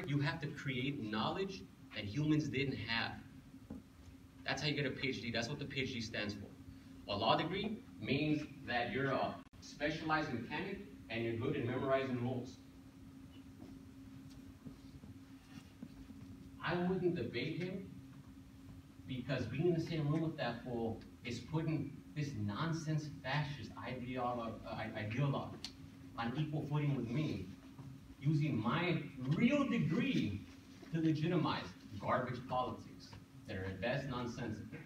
you have to create knowledge that humans didn't have. That's how you get a PhD. That's what the PhD stands for. A law degree means that you're a specialized mechanic and you're good at memorizing rules. I wouldn't debate him because being in the same room with that fool is putting this nonsense fascist ideologue on equal footing with me, using my real degree to legitimize garbage politics that are at best nonsensical.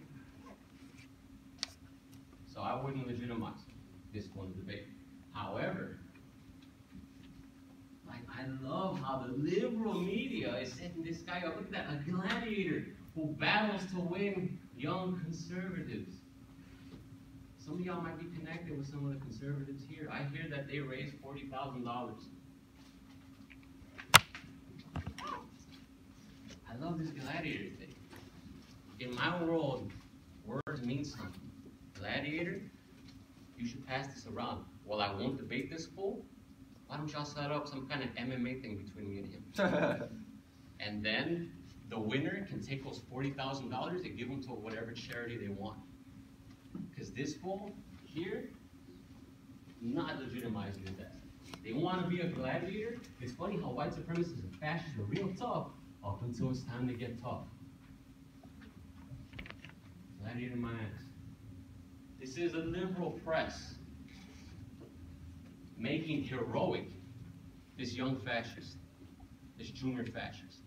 So I wouldn't legitimize this one debate. However, like, I love how the liberal media is setting this guy up. Look at that, a gladiator who battles to win young conservatives. Some of y'all might be connected with some of the conservatives here. I hear that they raised $40,000. I love this gladiator thing. In my world, words mean something. Gladiator, you should pass this around. Well, I won't debate this fool. Why don't y'all set up some kind of MMA thing between me and him? And then the winner can take those $40,000 and give them to whatever charity they want. Because this fool here, not legitimizing that. They want to be a gladiator. It's funny how white supremacists and fascists are real tough up until it's time to get tough. Gladiator my ass. This is a liberal press making heroic this young fascist, this junior fascist.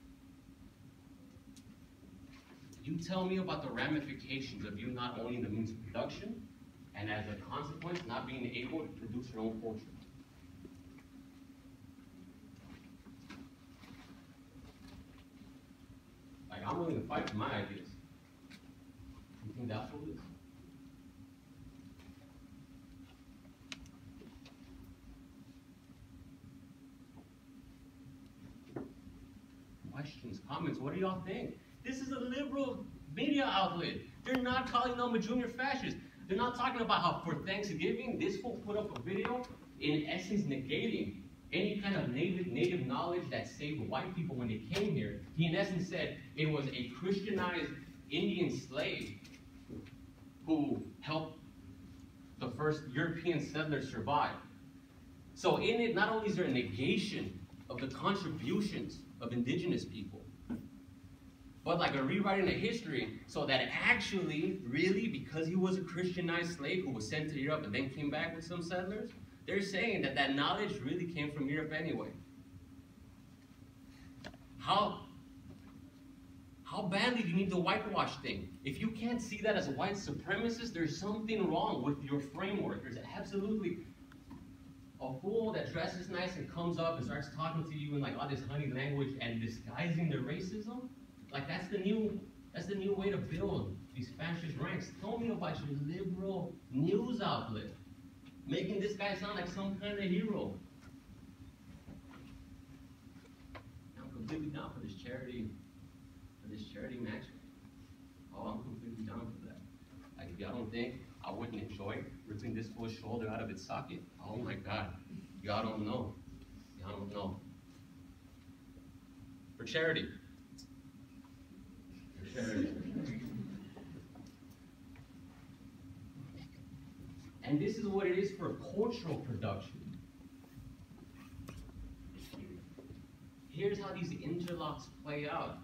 You tell me about the ramifications of you not owning the means of production, and as a consequence, not being able to produce your own culture. Like, I'm willing to fight for my ideas. You think that's what it is? Questions, comments, what do y'all think? This is a liberal media outlet. They're not calling them a junior fascist. They're not talking about how for Thanksgiving, this fool put up a video in essence negating any kind of native knowledge that saved white people when they came here. He in essence said it was a Christianized Indian slave who helped the first European settlers survive. So in it, not only is there a negation of the contributions of indigenous people, but like a rewriting of history so that actually, really, because he was a Christianized slave who was sent to Europe and then came back with some settlers, they're saying that that knowledge really came from Europe anyway. How badly do you need the whitewash thing? If you can't see that as a white supremacist, there's something wrong with your framework. There's absolutely a fool that dresses nice and comes up and starts talking to you in like all this honey language and disguising their racism. Like that's the new way to build these fascist ranks. Tell me about your liberal news outlet making this guy sound like some kind of hero. I'm completely down for this charity match. Oh, I'm completely down for that. Like if y'all don't think I wouldn't enjoy ripping this fool's shoulder out of its socket, oh my God, y'all don't know. Y'all don't know. For charity. And this is what it is for cultural production. Here's how these interlocks play out.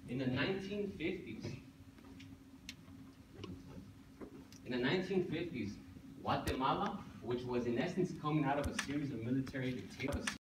In the 1950s, Guatemala, which was in essence coming out of a series of military dictatorships,